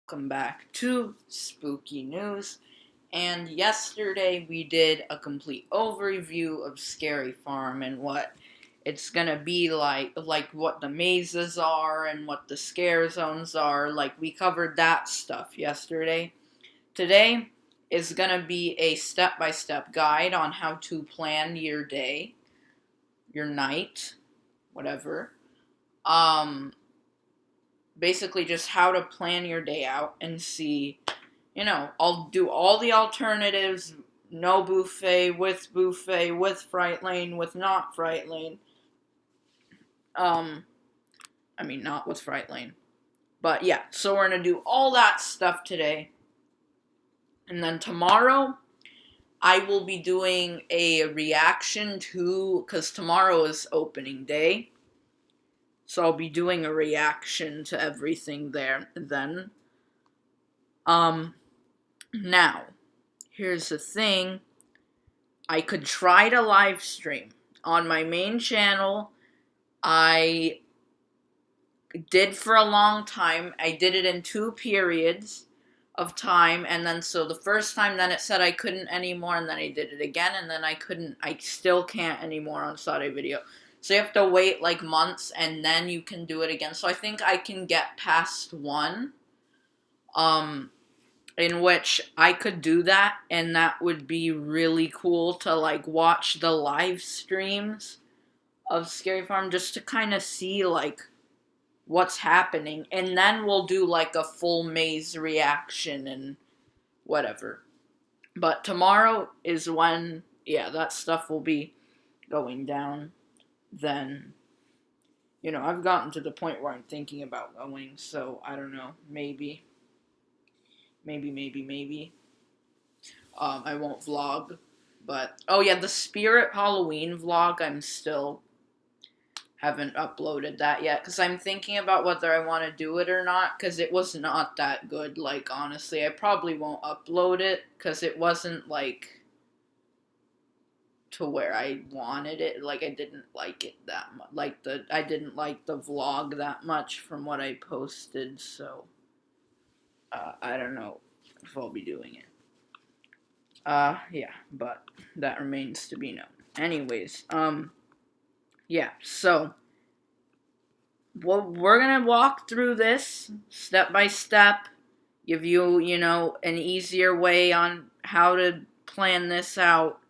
Welcome back to Spooky News. And yesterday we did a complete overview of Scary Farm and what it's gonna be like what the mazes are and what the scare zones are. Like, we covered that stuff yesterday. Today is gonna be a step by step guide on how to plan your day, your night, whatever. Um, Basically just how to plan your day out and see, I'll do all the alternatives, no buffet, with fright lane, with not fright lane. Um, not with fright lane. But yeah, so we're going to do all that stuff today. And then tomorrow, I will be doing a reaction to, because tomorrow is opening day. So I'll be doing a reaction to everything there then. Now, here's the thing. I could try to live stream. On my main channel, I did for a long time. I did it in 2 periods of time, and then so the first time, then it said I couldn't anymore, and then I did it again, and then I still can't anymore on Saturday video. So you have to wait like months, and then you can do it again. So I think I can get past one. In which I could do that, and that would be really cool to like watch the live streams of Scary Farm just to kind of see like what's happening, and then we'll do like a full maze reaction and whatever. But tomorrow is when, yeah, that stuff will be going down. Then, I've gotten to the point where I'm thinking about going, so I don't know, maybe. Maybe. I won't vlog, but oh yeah, the Spirit Halloween vlog, I'm still haven't uploaded that yet because I'm thinking about whether I want to do it or not because it was not that good. Like, honestly, I probably won't upload it because it wasn't like to where I wanted it. Like, I didn't like it that much. I didn't like the vlog that much from what I posted. So I don't know if I'll be doing it. Yeah, but that remains to be known. Anyways, yeah, so we're gonna walk through this step by step, give you, an easier way on how to plan this out.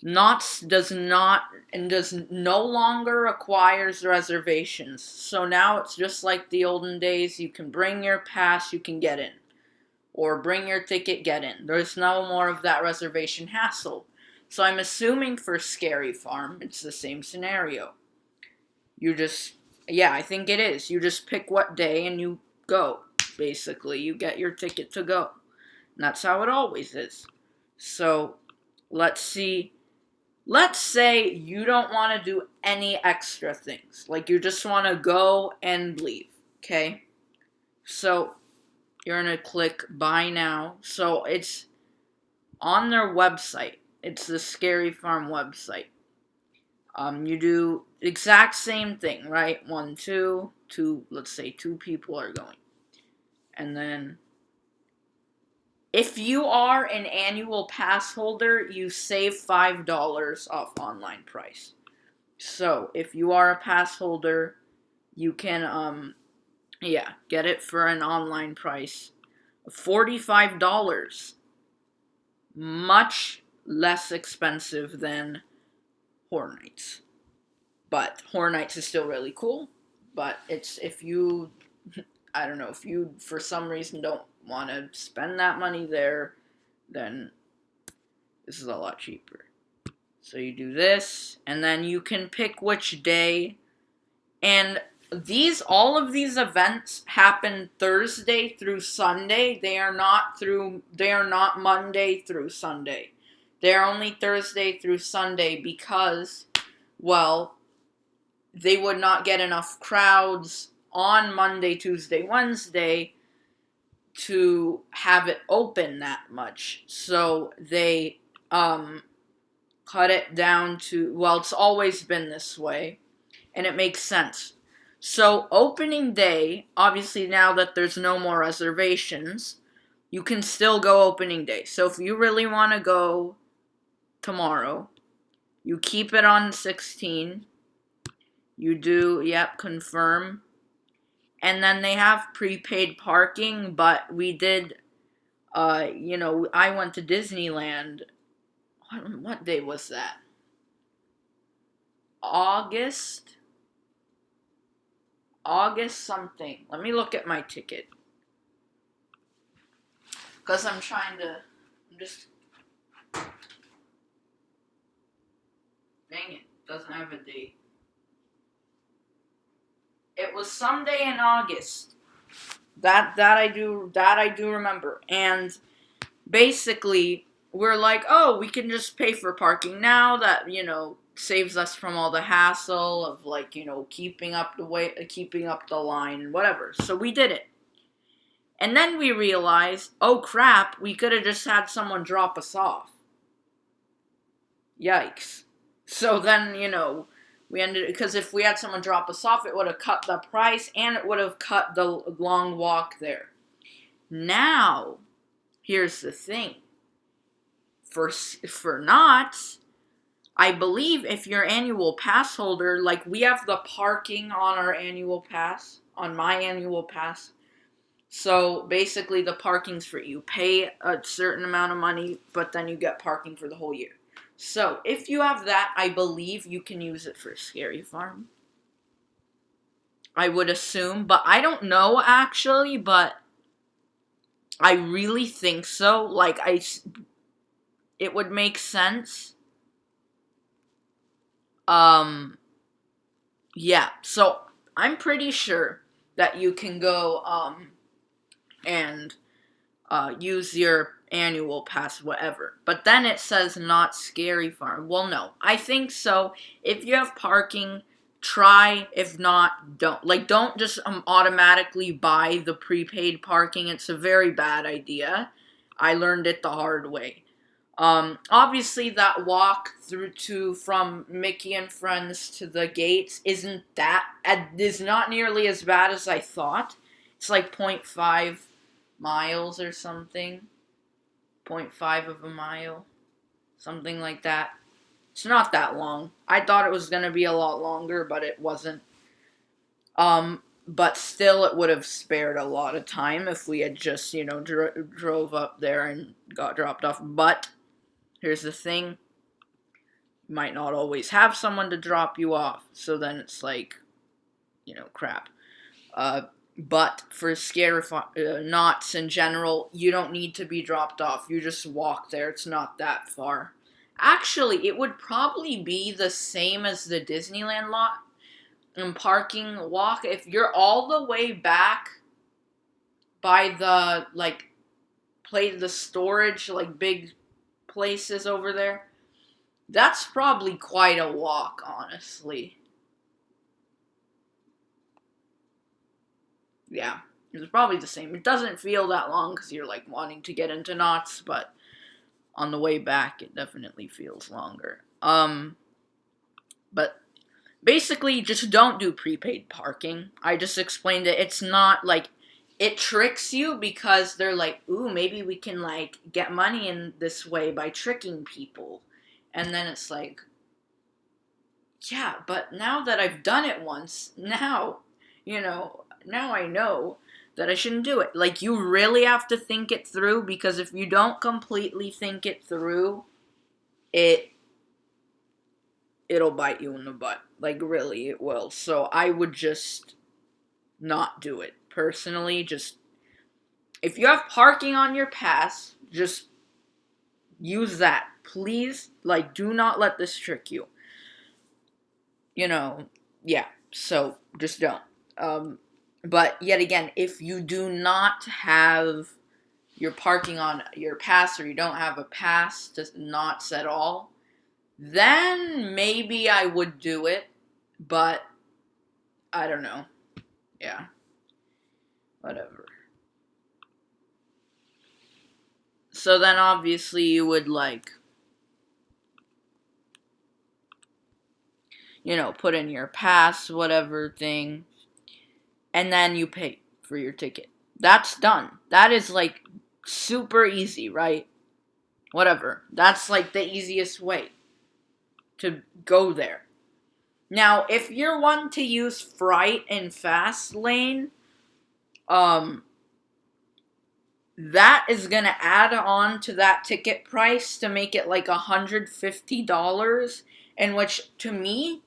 Knott's does not and does no longer requires reservations. So now it's just like the olden days. You can bring your pass, you can get in. Or bring your ticket, get in. There's no more of that reservation hassle. So I'm assuming for Scary Farm, it's the same scenario. Yeah, I think it is. You just pick what day and you go. Basically, you get your ticket to go. And that's how it always is. So, let's see. Let's say you don't want to do any extra things. Like, you just want to go and leave. Okay? So, you're going to click buy now. So it's on their website. It's the Scary Farm website. You do exact same thing, right? Two, let's say 2 people are going. And then if you are an annual pass holder, you save $5 off online price. So if you are a pass holder, you can get it for an online price of $45. Much less expensive than Horror Nights. But Horror Nights is still really cool. But it's if you, I don't know, if you for some reason don't want to spend that money there, then this is a lot cheaper. So you do this, and then you can pick which day. And all of these events happen Thursday through Sunday. They are not Monday through Sunday. They are only Thursday through Sunday because, well, they would not get enough crowds on Monday, Tuesday, Wednesday to have it open that much. So they cut it down to, well, it's always been this way, and it makes sense. So opening day, obviously now that there's no more reservations, you can still go opening day. So if you really want to go tomorrow, you keep it on 16. You do, yep, confirm. And then they have prepaid parking, but we did, I went to Disneyland. What day was that? August something. Let me look at my ticket. Because I'm just, dang it, doesn't have a date. It was someday in August. That I do remember. And basically, we're like, oh, we can just pay for parking now. That saves us from all the hassle of keeping up the line and whatever. So we did it. And then we realized, oh crap, we could have just had someone drop us off. Yikes. So then, we ended, because if we had someone drop us off, it would have cut the price and it would have cut the long walk there. Now, here's the thing. For Knott, I believe if you're annual pass holder, like we have the parking on our annual pass, on my annual pass. So basically the parking's free. You pay a certain amount of money, but then you get parking for the whole year. So if you have that, I believe you can use it for Scary Farm. I would assume, but I don't know actually, but I really think so. It would make sense. Yeah, so I'm pretty sure that you can go, and, use your annual pass, whatever. But then it says not Scary Farm. Well, no, I think so. If you have parking, try. If not, don't. Don't just automatically buy the prepaid parking. It's a very bad idea. I learned it the hard way. Obviously that walk from Mickey and Friends to the gates is not nearly as bad as I thought. It's like 0.5 miles or something. 0.5 of a mile. Something like that. It's not that long. I thought it was going to be a lot longer, but it wasn't. But still, it would have spared a lot of time if we had just, drove up there and got dropped off. But here's the thing. You might not always have someone to drop you off. So then it's like, crap. But for Knotts in general, you don't need to be dropped off. You just walk there. It's not that far. Actually, it would probably be the same as the Disneyland lot and parking walk. If you're all the way back by the, the storage, big places over there, that's probably quite a walk, honestly. Yeah, it's probably the same. It doesn't feel that long because you're, wanting to get into Knott's, but on the way back, it definitely feels longer. But basically, just don't do prepaid parking. I just explained it. It's not, it tricks you because they're like, ooh, maybe we can, get money in this way by tricking people. And then it's like, yeah, but now that I've done it once, now I know that I shouldn't do it. You really have to think it through, because if you don't completely think it through, it'll bite you in the butt. Really, it will. So I would just not do it. Personally, just, if you have parking on your pass, just use that. Please, do not let this trick you. Yeah, so just don't. But yet again, if you do not have your parking on your pass, or you don't have a pass to Knott's at all, then maybe I would do it, but I don't know. Yeah. Whatever. So then obviously you would put in your pass, whatever thing. and then you pay for your ticket. That's done. That is like super easy, right? Whatever. That's like the easiest way to go there. Now, if you're one to use Fright and Fast Lane, that is gonna add on to that ticket price to make it like $150, in which to me,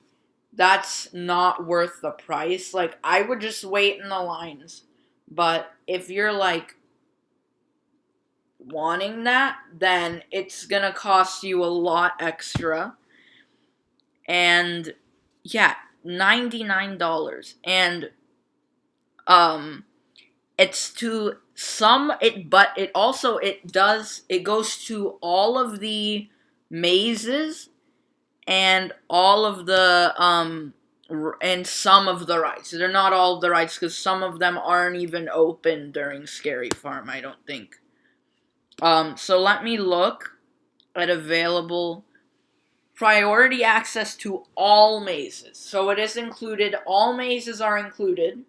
that's not worth the price. Like, I would just wait in the lines. But if you're like wanting that, then it's gonna cost you a lot extra. And yeah, $99. And it's to some it but it also it goes to all of the mazes and all of the and some of the rides. They're not all of the rides because some of them aren't even open during Scary Farm, I don't think. So let me look at available priority access to all mazes. So it is included, all mazes are included.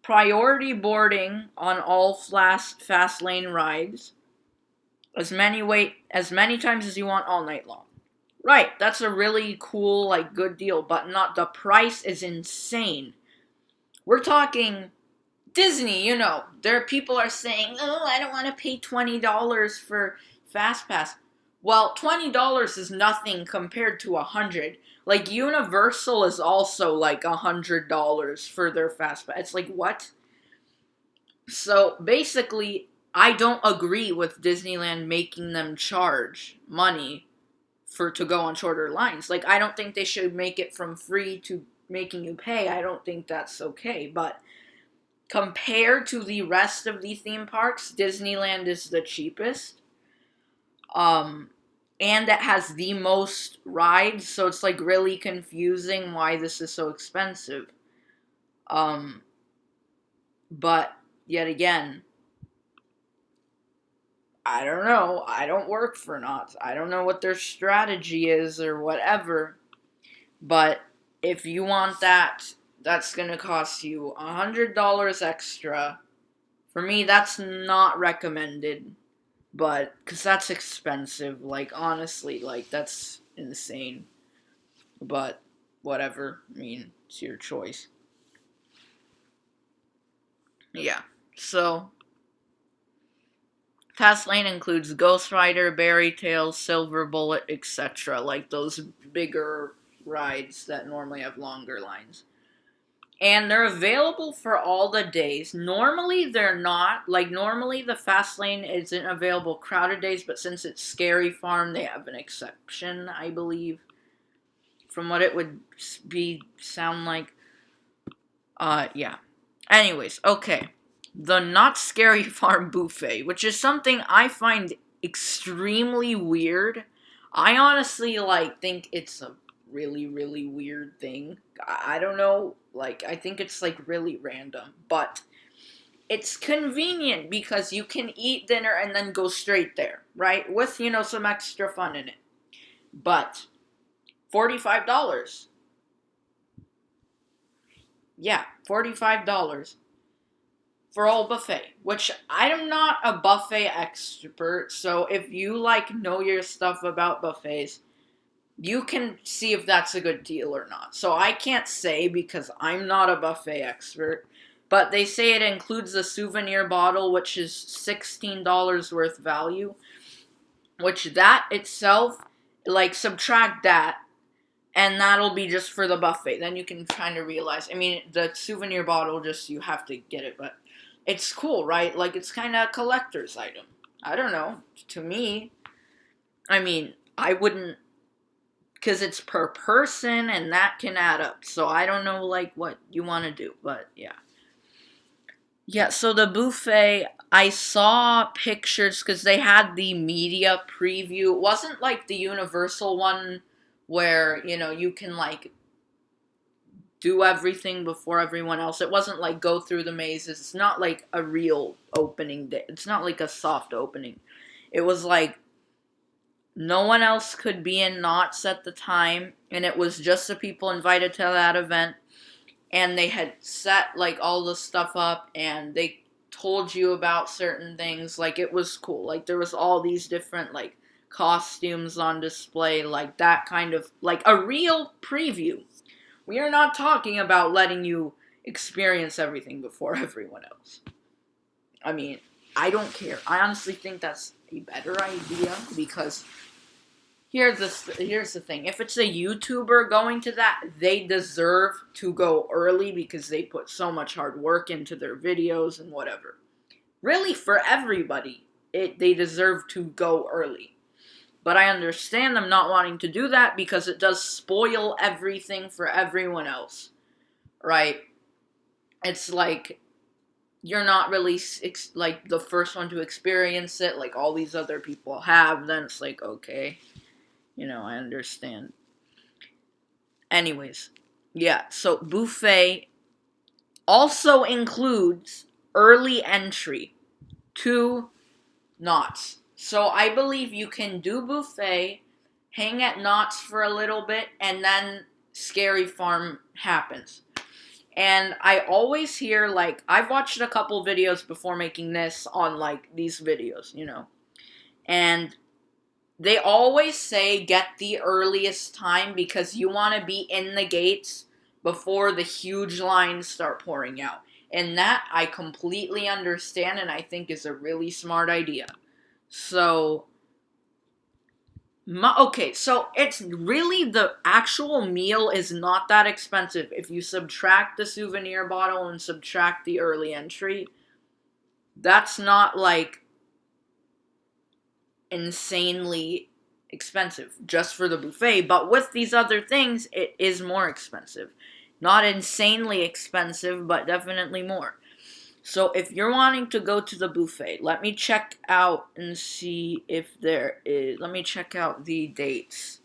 Priority boarding on all fast lane rides. As many times as you want all night long. Right, that's a really cool, like, good deal, but not, the price is insane. We're talking Disney, there people are saying, oh, I don't want to pay $20 for Fast Pass. Well, $20 is nothing compared to $100. Like, Universal is also like $100 for their Fast Pass. It's like, what? So, basically, I don't agree with Disneyland making them charge money to go on shorter lines. Like, I don't think they should make it from free to making you pay. I don't think that's okay. But compared to the rest of the theme parks, Disneyland is the cheapest. And it has the most rides, so it's like really confusing why this is so expensive. But yet again, I don't know. I don't work for Knott. I don't know what their strategy is or whatever. But if you want that, that's going to cost you $100 extra. For me, that's not recommended. But, because that's expensive. Like, honestly, like, that's insane. But, whatever. I mean, it's your choice. Yeah. So, Fast Lane includes Ghost Rider, Berry Tale, Silver Bullet, etc. Like those bigger rides that normally have longer lines. And they're available for all the days. Normally they're not. Like normally the Fast Lane isn't available crowded days, but since it's Scary Farm, they have an exception, I believe. From what it would sound like. Yeah. Anyways, okay. The Not Scary Farm buffet, which is something I find extremely weird. I honestly, think it's a really, really weird thing. I don't know, I think it's, really random. But it's convenient because you can eat dinner and then go straight there, right? With, some extra fun in it. But, $45. Yeah, $45. For all buffet, which I'm not a buffet expert, so if you know your stuff about buffets, you can see if that's a good deal or not. So I can't say because I'm not a buffet expert, but they say it includes a souvenir bottle, which is $16 worth value, which that itself, subtract that, and that'll be just for the buffet. Then you can kind of realize, the souvenir bottle, just, you have to get it, but it's cool, right? It's kind of a collector's item. I don't know. To me, I wouldn't, because it's per person, and that can add up. So I don't know, what you want to do, but yeah. Yeah, so the buffet, I saw pictures, because they had the media preview. It wasn't the Universal one, where, you can, do everything before everyone else. It wasn't go through the mazes. It's not a real opening day. It's not a soft opening. It was no one else could be in Knott's at the time, and it was just the people invited to that event. and they had set like all the stuff up, and they told you about certain things. Like, it was cool. Like, there was all these different like costumes on display, like that kind of like a real preview. We are not talking about letting you experience everything before everyone else. I mean, I don't care. I honestly think that's a better idea, because here's the thing. If it's a YouTuber going to that, they deserve to go early because they put so much hard work into their videos and whatever. Really, for everybody, they deserve to go early. But I understand them not wanting to do that because it does spoil everything for everyone else, right? It's like you're not really like the first one to experience it, like all these other people have. Then it's like, okay, I understand. Anyways, yeah. So buffet also includes early entry to Knott's. So I believe you can do buffet, hang at Knott's for a little bit, and then Scary Farm happens. And I always hear, like, I've watched a couple videos before making this on, like, these videos, And they always say get the earliest time because you want to be in the gates before the huge lines start pouring out. And that I completely understand and I think is a really smart idea. So, okay, so it's really the actual meal is not that expensive. If you subtract the souvenir bottle and subtract the early entry, that's not like insanely expensive just for the buffet. But with these other things, it is more expensive. Not insanely expensive, but definitely more. So if you're wanting to go to the buffet, let me check out and see if there is. Let me check out the dates.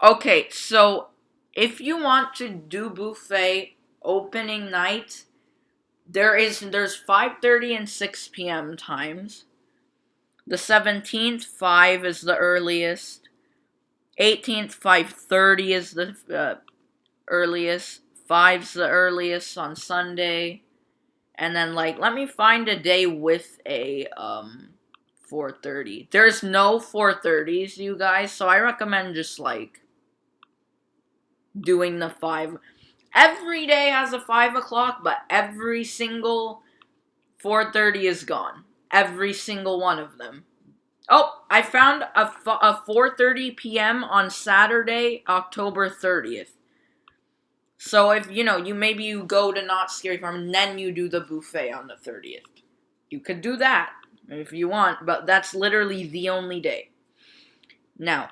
Okay, so if you want to do buffet opening night, there's 5:30 and 6 p.m. times. The 17th, 5 is the earliest. 18th, 5:30 is the earliest. 5's the earliest on Sunday. And then, like, let me find a day with a 4:30. There's no 4:30s, you guys, so I recommend just, like, doing the 5. Every day has a 5 o'clock, but every single 4:30 is gone. Every single one of them. Oh, I found a 4:30 p.m. on Saturday, October 30th. So if, you go to Not Scary Farm and then you do the buffet on the 30th. You could do that if you want, but that's literally the only day. Now,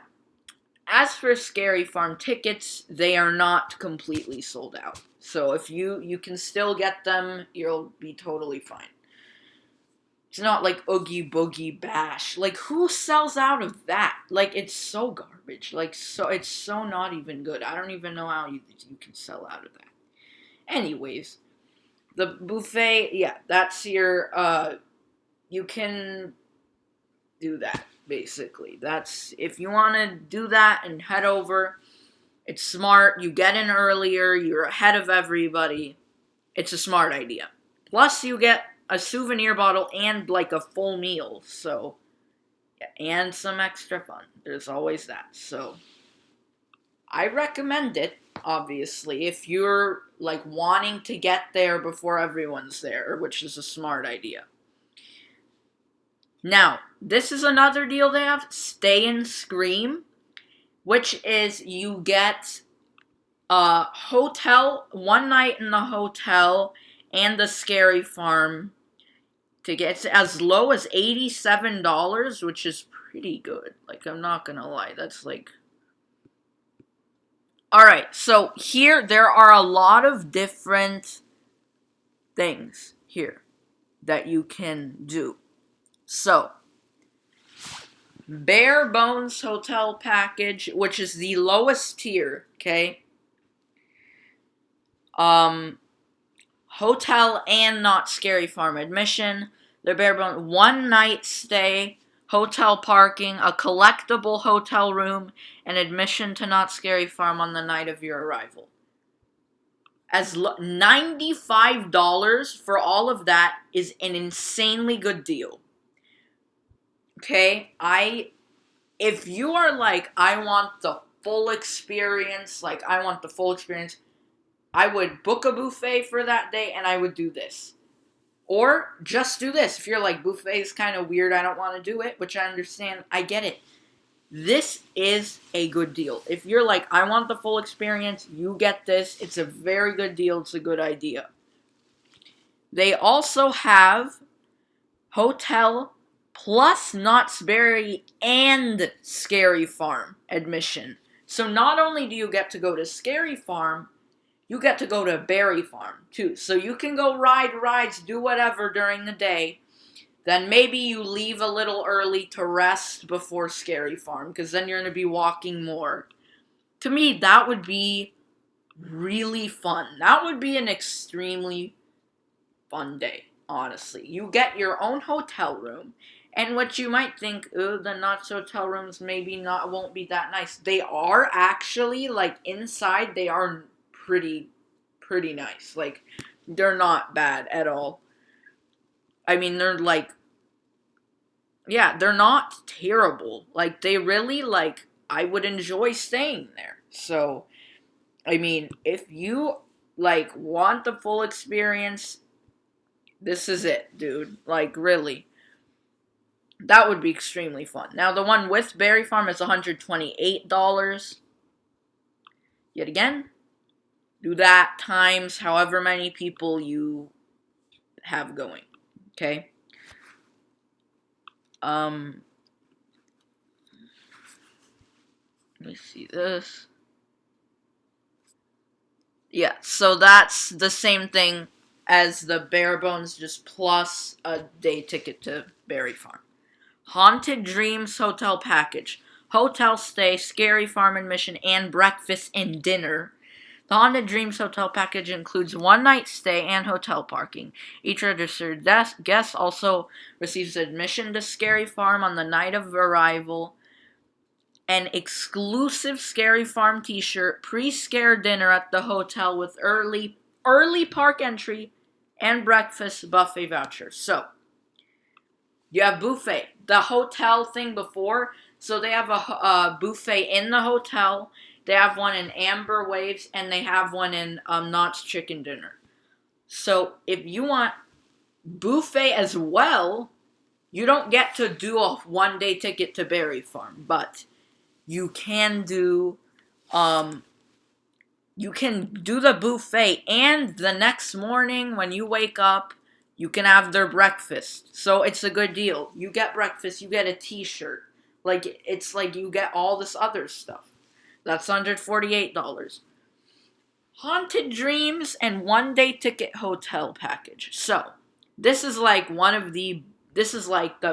as for Scary Farm tickets, they are not completely sold out. So if you can still get them, you'll be totally fine. It's not like Oogie Boogie Bash. Like, who sells out of that? Like, it's so garbage. Like, it's so not even good. I don't even know how you can sell out of that. Anyways, the buffet, yeah, that's your, you can do that, basically. That's, if you want to do that and head over, it's smart. You get in earlier. You're ahead of everybody. It's a smart idea. Plus, you get a souvenir bottle and like a full meal, so yeah, and some extra fun. There's always that. So I recommend it, obviously, if you're like wanting to get there before everyone's there, which is a smart idea. Now, this is another deal they have, Stay and Scream, which is you get a hotel, one night in the hotel and the Scary Farm. To get as low as $87, which is pretty good. Like, I'm not gonna lie, that's like... Alright, so here, there are a lot of different things here that you can do. So, Bare Bones Hotel Package, which is the lowest tier, okay? Hotel and Not Scary Farm admission. The bare bones, one night stay, hotel parking, a collectible hotel room, and admission to Not Scary Farm on the night of your arrival. $95 for all of that is an insanely good deal. Okay? If you are like, I want the full experience, I would book a buffet for that day and I would do this. Or just do this. If you're like, buffet is kind of weird, I don't want to do it, which I understand, I get it. This is a good deal. If you're like, I want the full experience, you get this. It's a very good deal. It's a good idea. They also have hotel plus Knott's Berry and Scary Farm admission. So not only do you get to go to Scary Farm, you get to go to Berry Farm too. So you can go ride rides, do whatever during the day. Then maybe you leave a little early to rest before Scary Farm, because then you're going to be walking more. To me, that would be really fun. That would be an extremely fun day, honestly. You get your own hotel room, and what you might think, oh, the Knott's hotel rooms won't be that nice. They are actually, like, inside, they are pretty nice. Like, they're not bad at all. I mean, they're like, yeah, they're not terrible. Like, they really, like, I would enjoy staying there. So, I mean, if you, like, want the full experience, this is it, dude. Like, really. That would be extremely fun. Now, the one with Berry Farm is $128. Yet again, do that times however many people you have going. Okay? Let me see this. Yeah, so that's the same thing as the bare bones, just plus a day ticket to Berry Farm. Haunted Dreams Hotel Package. Hotel stay, Scary Farm admission, and breakfast and dinner. The Haunted Dreams Hotel Package includes one night stay and hotel parking. Each registered guest also receives admission to Scary Farm on the night of arrival, an exclusive Scary Farm t-shirt, pre-scare dinner at the hotel with early park entry, and breakfast buffet voucher. So, you have buffet. The hotel thing before, so they have a buffet in the hotel. They have one in Amber Waves, and they have one in Knott's Chicken Dinner. So, if you want buffet as well, you don't get to do a one-day ticket to Berry Farm, but you can do the buffet, and the next morning when you wake up, you can have their breakfast. So it's a good deal. You get breakfast, you get a t-shirt. Like, it's like you get all this other stuff. That's $148. Haunted Dreams and one-day ticket hotel package. So, this is like the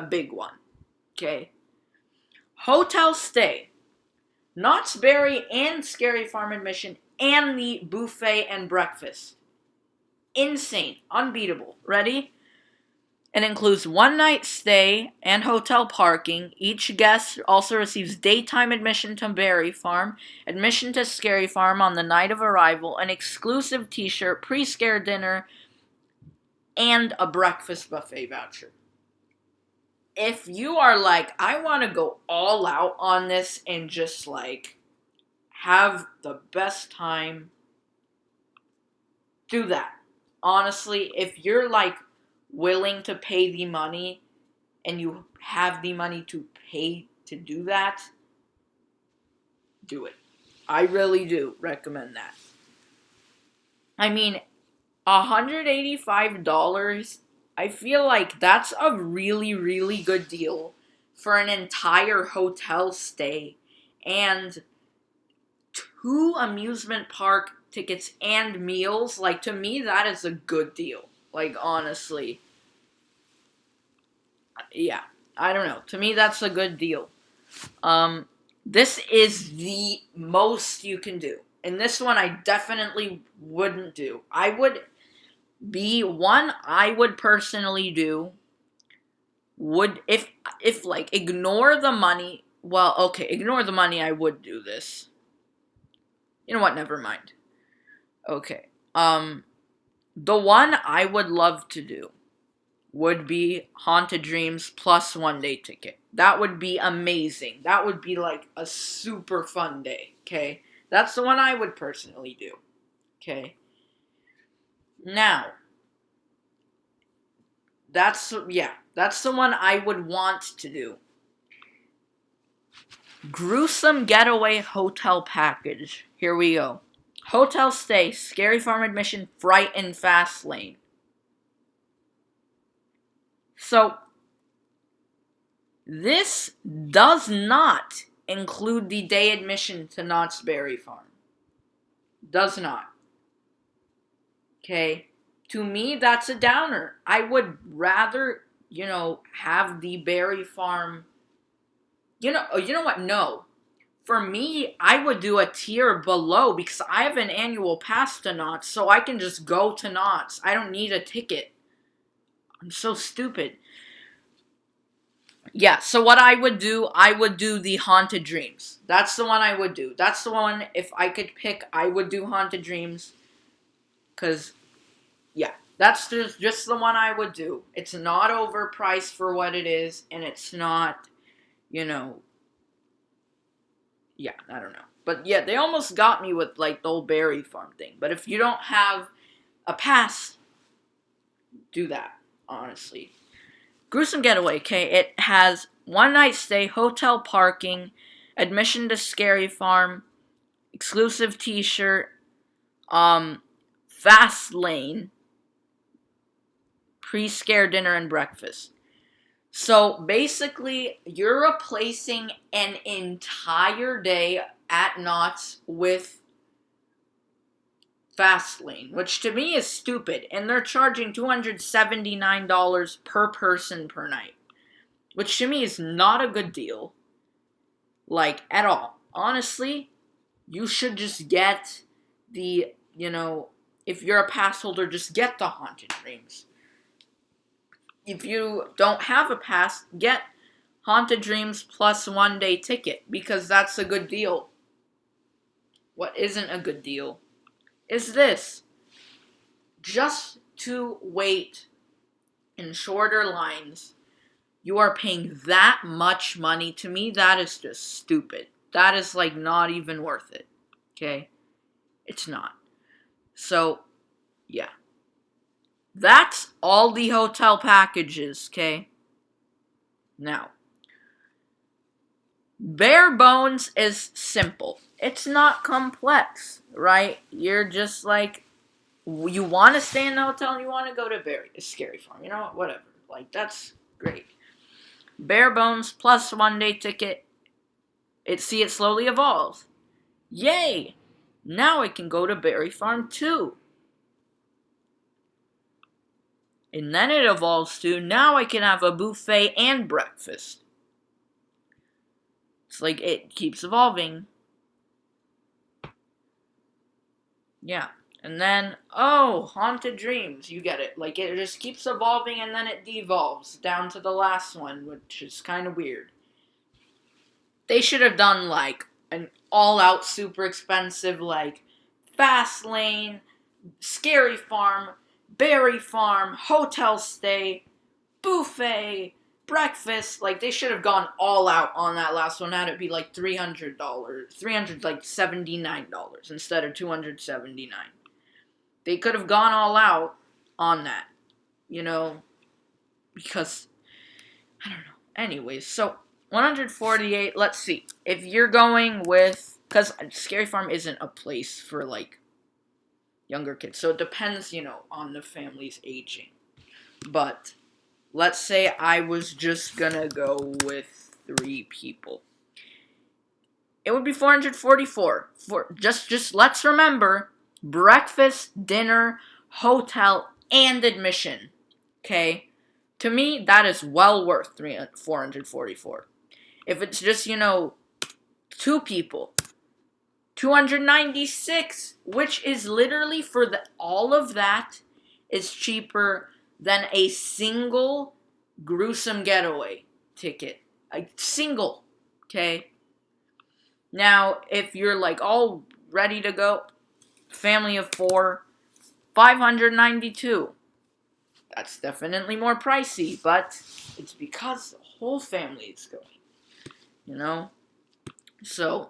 big one. Okay? Hotel stay. Knott's Berry and Scary Farm admission and the buffet and breakfast. Insane. Unbeatable. Ready? It includes one night stay and hotel parking. Each guest also receives daytime admission to Berry Farm, admission to Scary Farm on the night of arrival, an exclusive t-shirt, pre-scare dinner, and a breakfast buffet voucher. If you are like, I want to go all out on this and just like have the best time, do that. Honestly, if you're like willing to pay the money and you have the money to pay to do that, do it. I really do recommend that. I mean, $185, I feel like that's a really, really good deal for an entire hotel stay and 2 amusement park tickets and meals. Like, to me, that is a good deal. Like, honestly. Yeah, I don't know. To me, that's a good deal. This is the most you can do. And this one I definitely wouldn't do. I would personally do, if like, ignore the money. Well, okay, ignore the money, I would do this. You know what, never mind. Okay. The one I would love to do would be Haunted Dreams plus 1 day ticket. That would be amazing. That would be like a super fun day, okay? That's the one I would personally do, okay? Now, that's the one I would want to do. Gruesome Getaway Hotel Package. Here we go. Hotel stay, Scary Farm admission, Fright and Fast Lane. So, this does not include the day admission to Knott's Berry Farm. Does not. Okay? To me, that's a downer. I would rather, have the Berry Farm. You know what? No. For me, I would do a tier below because I have an annual pass to Knott's, so I can just go to Knott's. I don't need a ticket. I'm so stupid. Yeah, so what I would do the Haunted Dreams. That's the one I would do. That's the one, if I could pick, I would do Haunted Dreams. Because, yeah, that's just the one I would do. It's not overpriced for what it is, and it's not, yeah, I don't know. But, yeah, they almost got me with, like, the old Berry Farm thing. But if you don't have a pass, do that, honestly. Gruesome Getaway, okay, it has 1 night stay, hotel parking, admission to Scary Farm, exclusive t-shirt, fast lane, pre-scare dinner and breakfast. So basically, you're replacing an entire day at Knott's with Fastlane, which to me is stupid, and they're charging $279 per person per night, which to me is not a good deal, like, at all. Honestly, you should just get the, if you're a pass holder, just get the Haunted Dreams. If you don't have a pass, get Haunted Dreams plus 1 day ticket, because that's a good deal. What isn't a good deal is this. Just to wait in shorter lines, you are paying that much money. To me, that is just stupid. That is, like, not even worth it. Okay? It's not. So, yeah. That's all the hotel packages, okay? Now, bare bones is simple. It's not complex, right? You're just like, you want to stay in the hotel and you want to go to a Scary Farm. You know what? Whatever. Like, that's great. Bare bones plus 1 day ticket. It slowly evolves. Yay! Now I can go to Berry Farm too. And then it evolves to, now I can have a buffet and breakfast. It's like, it keeps evolving. Yeah. And then, Haunted Dreams. You get it. Like, it just keeps evolving and then it devolves down to the last one, which is kind of weird. They should have done, like, an all-out super expensive, like, Fast Lane, Scary Farm, Berry Farm, hotel stay, buffet, breakfast. Like, they should have gone all out on that last one. That'd be like $300, $79 instead of $279. They could have gone all out on that, because, I don't know. Anyways, so 148, let's see. If you're going with, because Scary Farm isn't a place for, like, younger kids. So it depends, on the family's aging. But let's say I was just gonna go with 3 people. It would be 444. Just let's remember, breakfast, dinner, hotel, and admission. Okay? To me, that is well worth 444. If it's just, 2 people, 296, which is literally for all of that is cheaper than a single Gruesome Getaway ticket. A single, okay? Now, if you're, like, all ready to go, family of 4, $592. That's definitely more pricey, but it's because the whole family is going, you know? So,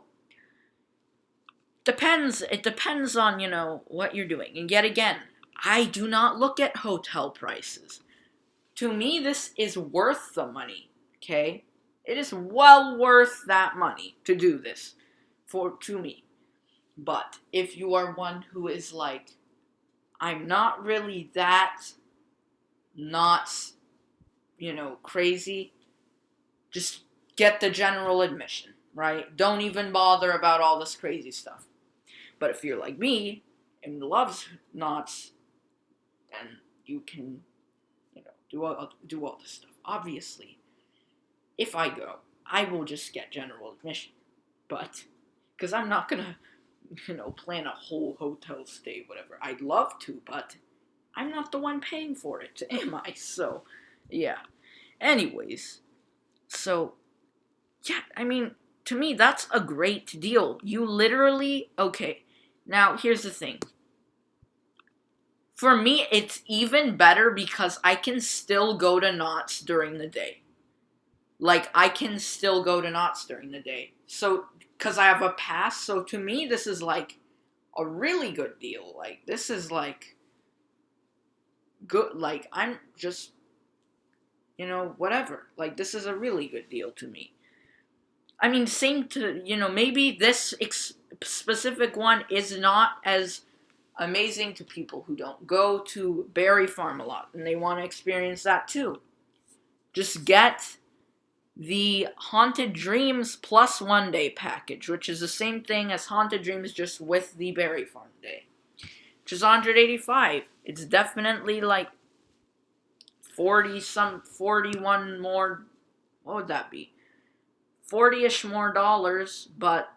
it depends on, what you're doing. And yet again, I do not look at hotel prices. To me, this is worth the money, okay? It is well worth that money to do this to me. But if you are one who is like, I'm not really that not, crazy, just get the general admission, right? Don't even bother about all this crazy stuff. But if you're like me and loves Knotts, then you can, do all this stuff. Obviously, if I go, I will just get general admission. But, because I'm not gonna, plan a whole hotel stay, whatever. I'd love to, but I'm not the one paying for it, am I? So, yeah. Anyways, so, yeah, I mean, to me, that's a great deal. You literally, okay, now here's the thing. For me, it's even better because I can still go to Knott's during the day. Like, I can still go to Knott's during the day. So, because I have a pass, so to me, this is like a really good deal. Like, this is like good. Like, I'm just, whatever. Like, this is a really good deal to me. I mean, same to, maybe this specific one is not as amazing to people who don't go to Berry Farm a lot and they want to experience that too. Just get the Haunted Dreams plus 1 day package, which is the same thing as Haunted Dreams just with the Berry Farm day, which is $185. It's definitely like 41 more, what would that be? 40-ish more dollars, but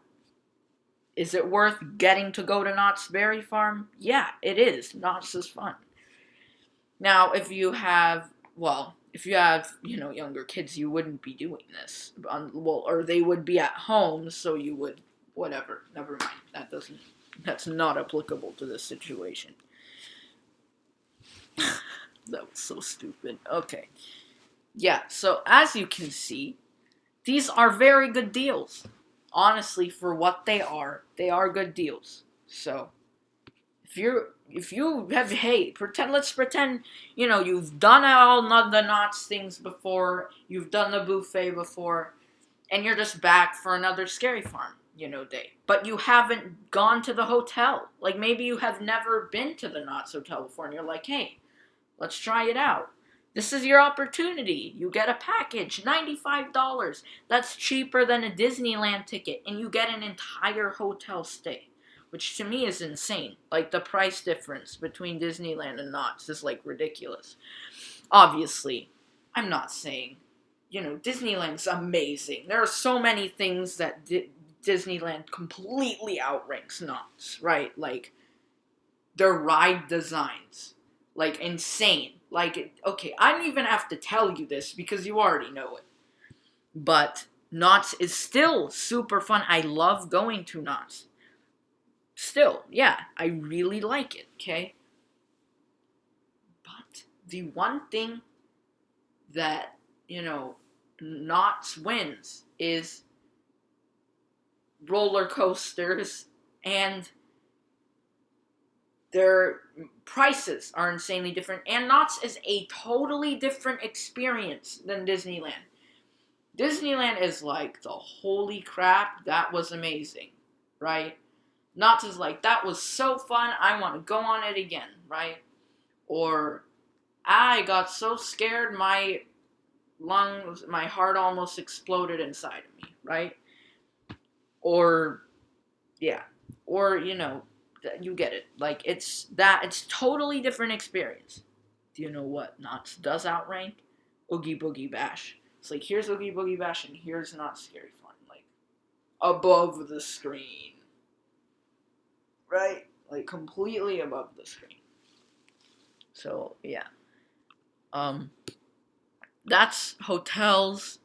is it worth getting to go to Knott's Berry Farm? Yeah, it is. Knott's is fun. Now, if you have, younger kids, you wouldn't be doing this. Or they would be at home, so you would, whatever. Never mind. That's not applicable to this situation. That was so stupid. Okay. Yeah, so as you can see, these are very good deals. Honestly, for what they are good deals. So, if you have, hey, let's pretend, you've done all the Knott's things before, you've done the buffet before, and you're just back for another Scary Farm, day. But you haven't gone to the hotel. Like, maybe you have never been to the Knott's Hotel before, and you're like, hey, let's try it out. This is your opportunity. You get a package, $95. That's cheaper than a Disneyland ticket, and you get an entire hotel stay, which to me is insane. Like, the price difference between Disneyland and Knott's is, like, ridiculous. Obviously, I'm not saying, Disneyland's amazing. There are so many things that Disneyland completely outranks Knott's, right? Like, their ride designs, like, insane. Like, okay, I don't even have to tell you this because you already know it. But Knott's is still super fun. I love going to Knott's. Still, yeah, I really like it, okay? But the one thing that, Knott's wins is roller coasters, and their prices are insanely different, and Knott's is a totally different experience than Disneyland. Disneyland is like, the holy crap, that was amazing, right? Knott's is like, that was so fun, I want to go on it again, right? Or, I got so scared, my heart almost exploded inside of me, right? Or, yeah. Or, you get it. Like, it's totally different experience. Do you know what Knott's does outrank? Oogie Boogie Bash. It's like, here's Oogie Boogie Bash and here's Knott's Scary Fun. Like, above the screen. Right? Like, completely above the screen. So, yeah. That's hotels.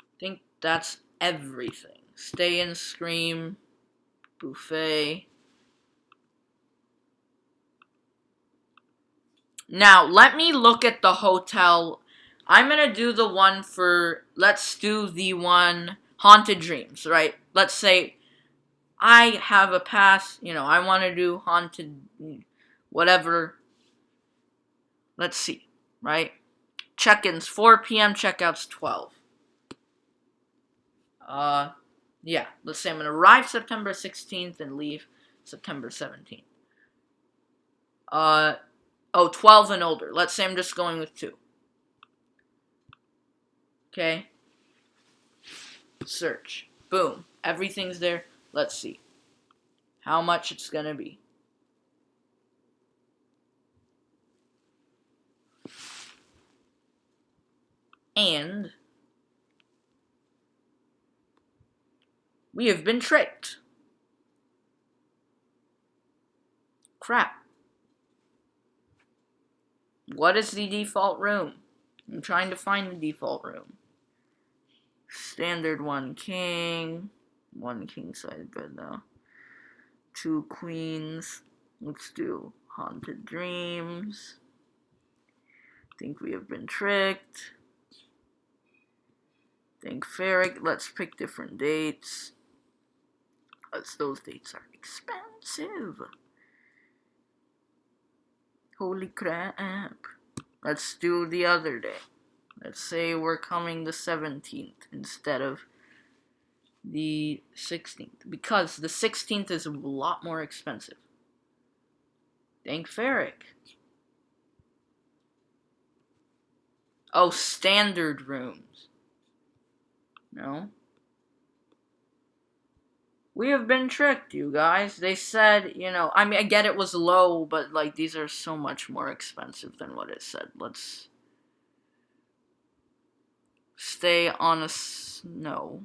I think that's everything. Stay and Scream. Buffet. Now, let me look at the hotel. I'm going to do the one for, let's do the one, Haunted Dreams, right? Let's say I have a pass, I want to do haunted, whatever. Let's see, right? Check-ins 4 p.m., checkouts 12. Yeah, let's say I'm going to arrive September 16th and leave September 17th. 12 and older. Let's say I'm just going with 2. Okay. Search. Boom. Everything's there. Let's see how much it's going to be. And we have been tricked. Crap. What is the default room? I'm trying to find the default room. Standard 1 king. 1 king size bed though. 2 queens. Let's do Haunted Dreams. Think we have been tricked. Think Ferric. Let's pick different dates. As those dates are expensive. Holy crap. Let's do the other day. Let's say we're coming the 17th instead of the 16th. Because the 16th is a lot more expensive. Thank Ferric. Oh, standard rooms. No. We have been tricked, you guys. They said, I get it was low, but, these are so much more expensive than what it said. Let's stay on a no.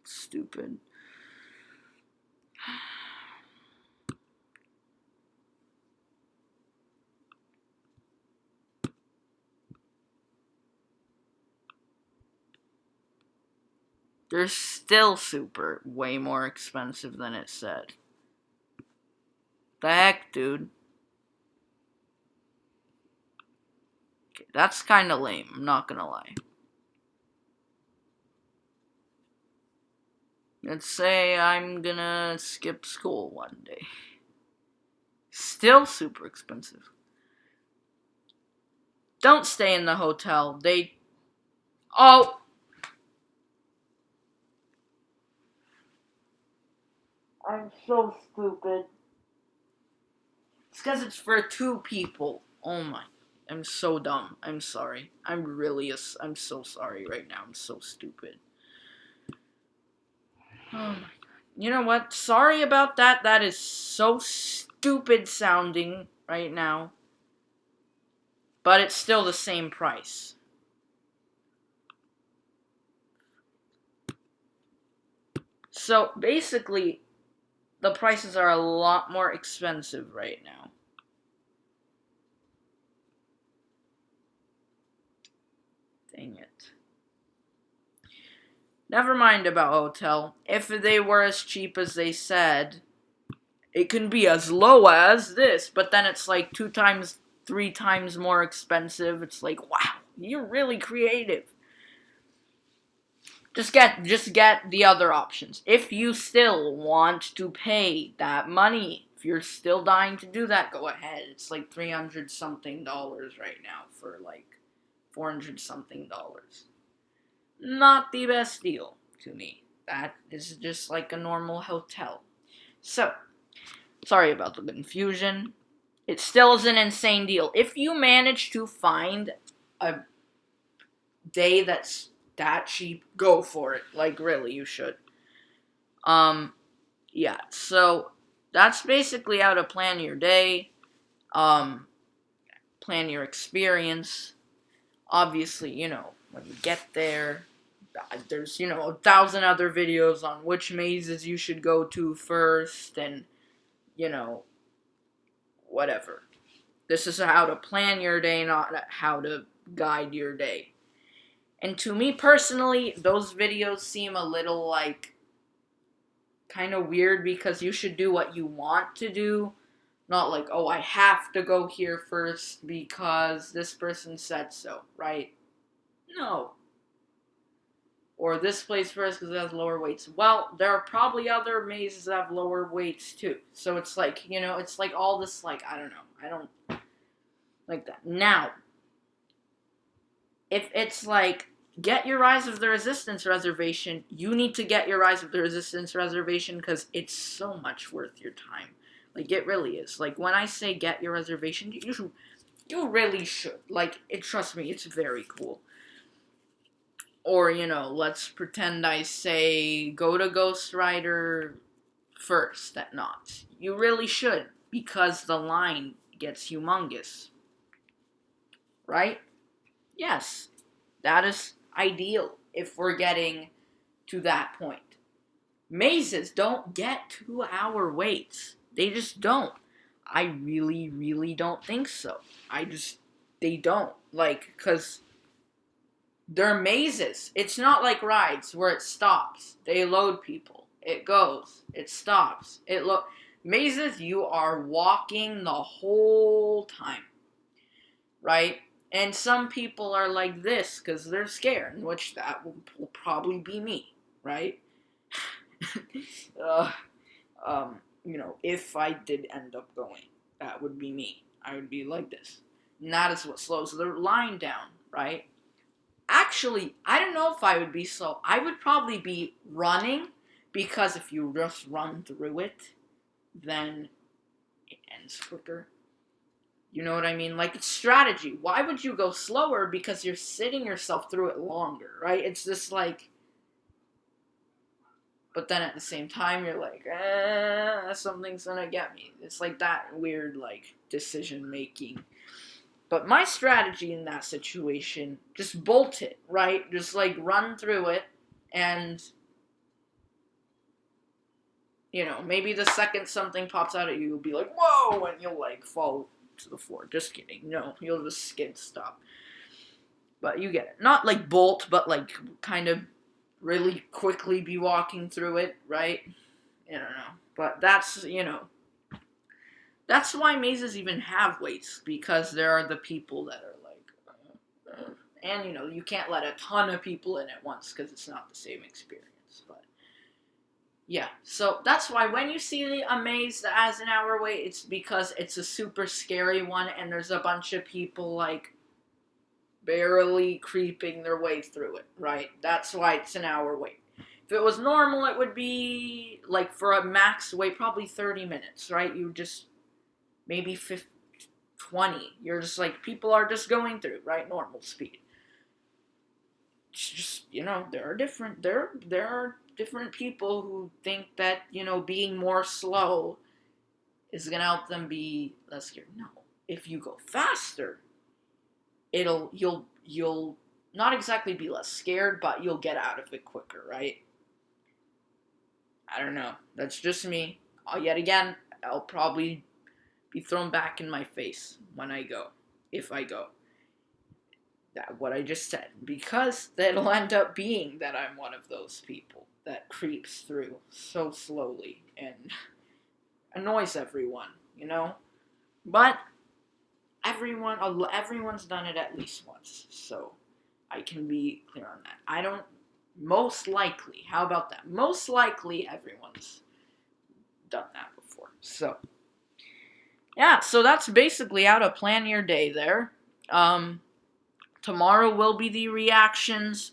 Stupid. They're still way more expensive than it said. The heck, dude? Okay, that's kind of lame, I'm not gonna lie. Let's say I'm gonna skip school one day. Still super expensive. Don't stay in the hotel. Oh! I'm so stupid. It's because it's for 2 people. Oh my. I'm so dumb. I'm sorry. I'm so sorry right now. I'm so stupid. Oh my god. You know what? Sorry about that. That is so stupid sounding right now. But it's still the same price. So basically, the prices are a lot more expensive right now. Dang it. Never mind about hotel. If they were as cheap as they said, it can be as low as this, but then it's 2 times, 3 times more expensive. It's wow, you're really creative. Just get the other options. If you still want to pay that money, if you're still dying to do that, go ahead. It's $300 something right now for $400 something. Not the best deal to me. That is just a normal hotel. So, sorry about the confusion. It still is an insane deal. If you manage to find a day that's that cheap, go for it. Really, you should. Yeah, so that's basically how to plan your day, plan your experience. Obviously, when you get there, there's, 1,000 other videos on which mazes you should go to first, and, whatever. This is how to plan your day, not how to guide your day. And to me personally, those videos seem a little, kind of weird, because you should do what you want to do, Not like, oh, I have to go here first because this person said so, right? No. Or this place first because it has lower weights. Well, there are probably other mazes that have lower weights too. So it's like, it's like all this, like, I don't know. I don't like that. Now, if it's like, get your Rise of the Resistance reservation, you need to get your Rise of the Resistance reservation because it's so much worth your time. Like, it really is. Like, when I say get your reservation, you really should. Like, trust me, it's very cool. Or, let's pretend I say go to Ghost Rider first at Knott. You really should, because the line gets humongous. Right? Yes. That is ideal if we're getting to that point. Mazes don't get 2-hour waits. They just don't. I really, really don't think so. They don't. Like, because they're mazes. It's not like rides where it stops. They load people. It goes. It stops. Mazes, you are walking the whole time. Right? And some people are like this because they're scared, in which that will probably be me. Right? If I did end up going, that would be me. I would be like this. And that is what slows the line down, right? Actually, I don't know if I would be slow. I would probably be running, because if you just run through it, then it ends quicker. You know what I mean? Like, it's strategy. Why would you go slower? Because you're sitting yourself through it longer, right? It's just like, but then at the same time, you're like, something's gonna get me. It's like that weird, like, decision making. But my strategy in that situation, just bolt it, right? Just, like, run through it, and, maybe the second something pops out at you, you'll be like, whoa, and you'll, like, fall to the floor. Just kidding. No, you'll just skid stop. But you get it. Not, like, bolt, but, like, kind of really quickly be walking through it, right? I don't know. But that's, that's why mazes even have weights, because there are the people that are like, and, you can't let a ton of people in at once, because it's not the same experience, but, yeah. So, that's why when you see a maze that has an hour wait, it's because it's a super scary one, and there's a bunch of people, like, barely creeping their way through it, right? That's why it's an hour wait. If it was normal, it would be, like, for a max wait, probably 30 minutes, right? You just, maybe 20. You're just, like, people are just going through, right? Normal speed. It's just, there are different people who think that, being more slow is gonna help them be less scared. No. If you go faster, you'll not exactly be less scared, but you'll get out of it quicker, right? I don't know. That's just me. Yet again, I'll probably be thrown back in my face when I go, if I go. What I just said, because that'll end up being that I'm one of those people that creeps through so slowly and annoys everyone, But everyone's done it at least once, so I can be clear on that. Most likely, how about that? Most likely everyone's done that before. So, yeah, so that's basically how to plan your day there. Tomorrow will be the reactions,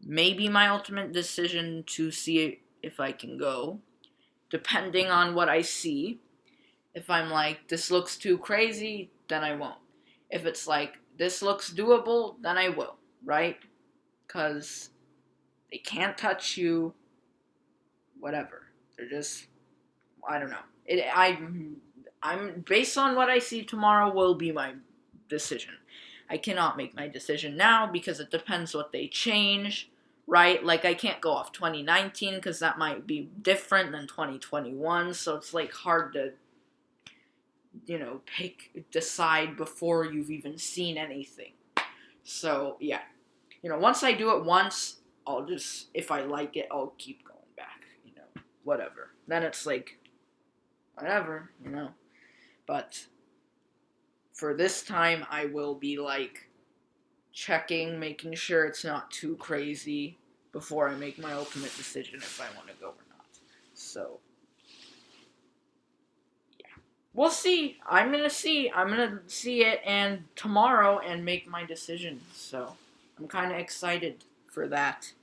maybe my ultimate decision to see if I can go, depending on what I see. If I'm like, this looks too crazy, then I won't. If it's like, this looks doable, then I will, right? Because they can't touch you, whatever. They're just, I don't know. I'm based on what I see tomorrow will be my decision. I cannot make my decision now because it depends what they change, right? Like, I can't go off 2019 because that might be different than 2021, so it's, like, hard to, decide before you've even seen anything. So, yeah. Once I do it once, I'll just, if I like it, I'll keep going back, whatever. Then it's like, whatever, but for this time, I will be, like, checking, making sure it's not too crazy before I make my ultimate decision if I want to go or not. So, yeah. We'll see. I'm gonna see it and tomorrow and make my decision. So, I'm kind of excited for that.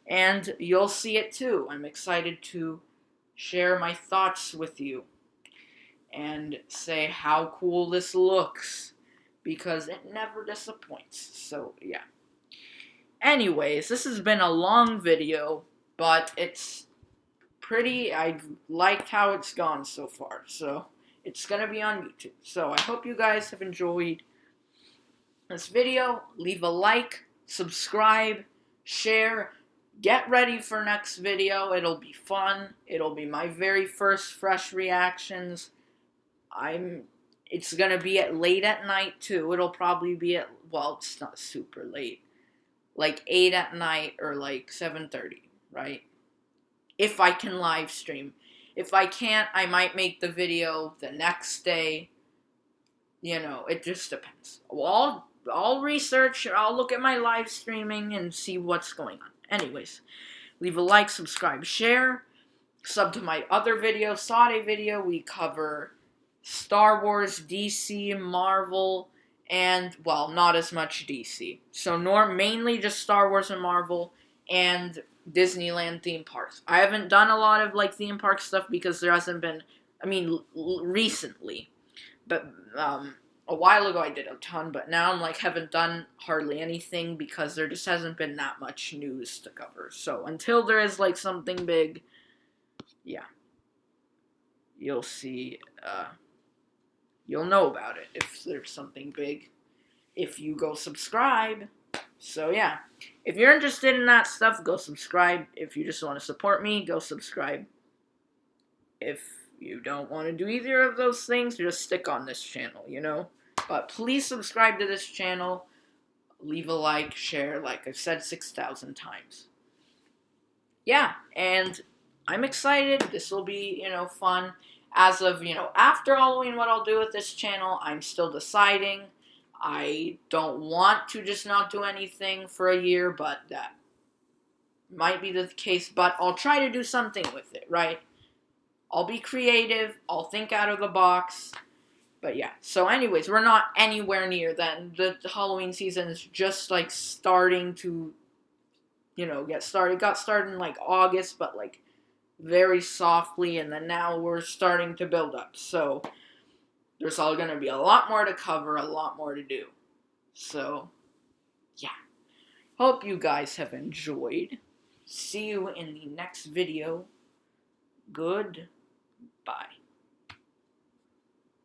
And you'll see it too. I'm excited to share my thoughts with you and say how cool this looks, because it never disappoints. So, yeah. Anyways, this has been a long video, but it's pretty, I've liked how it's gone so far, so it's gonna be on YouTube. So I hope you guys have enjoyed this video. Leave a like, subscribe, share, get ready for next video. It'll be fun. It'll be my very first fresh reactions. It's gonna be at late at night too. It'll probably be at, well, it's not super late, like 8 at night or like 7:30, right? If I can live stream. If I can't, I might make the video the next day. You know, it just depends. I'll research, I'll look at my live streaming and see what's going on. Anyways, leave a like, subscribe, share. Sub to my other video, Sade video. We cover Star Wars, DC, Marvel, and, well, not as much DC. So mainly just Star Wars and Marvel, and Disneyland theme parks. I haven't done a lot of, like, theme park stuff because there hasn't been, I mean, recently. But, a while ago I did a ton, but now I'm, like, haven't done hardly anything because there just hasn't been that much news to cover. So, until there is, like, something big, yeah. You'll see, you'll know about it if there's something big, if you go subscribe. So, yeah. If you're interested in that stuff, go subscribe. If you just want to support me, go subscribe. If you don't want to do either of those things, just stick on this channel, you know? But please subscribe to this channel. Leave a like, share, like I've said 6,000 times. Yeah, and I'm excited. This will be, you know, fun. As of, you know, after Halloween, what I'll do with this channel, I'm still deciding. I don't want to just not do anything for a year, but that might be the case. But I'll try to do something with it, right? I'll be creative. I'll think out of the box. But yeah. So anyways, we're not anywhere near then. The Halloween season is just, like, starting to, you know, get started. It got started in, like, August, but, like, very softly, and then now we're starting to build up. So there's all going to be a lot more to cover, a lot more to do. So, yeah. Hope you guys have enjoyed. See you in the next video. Goodbye.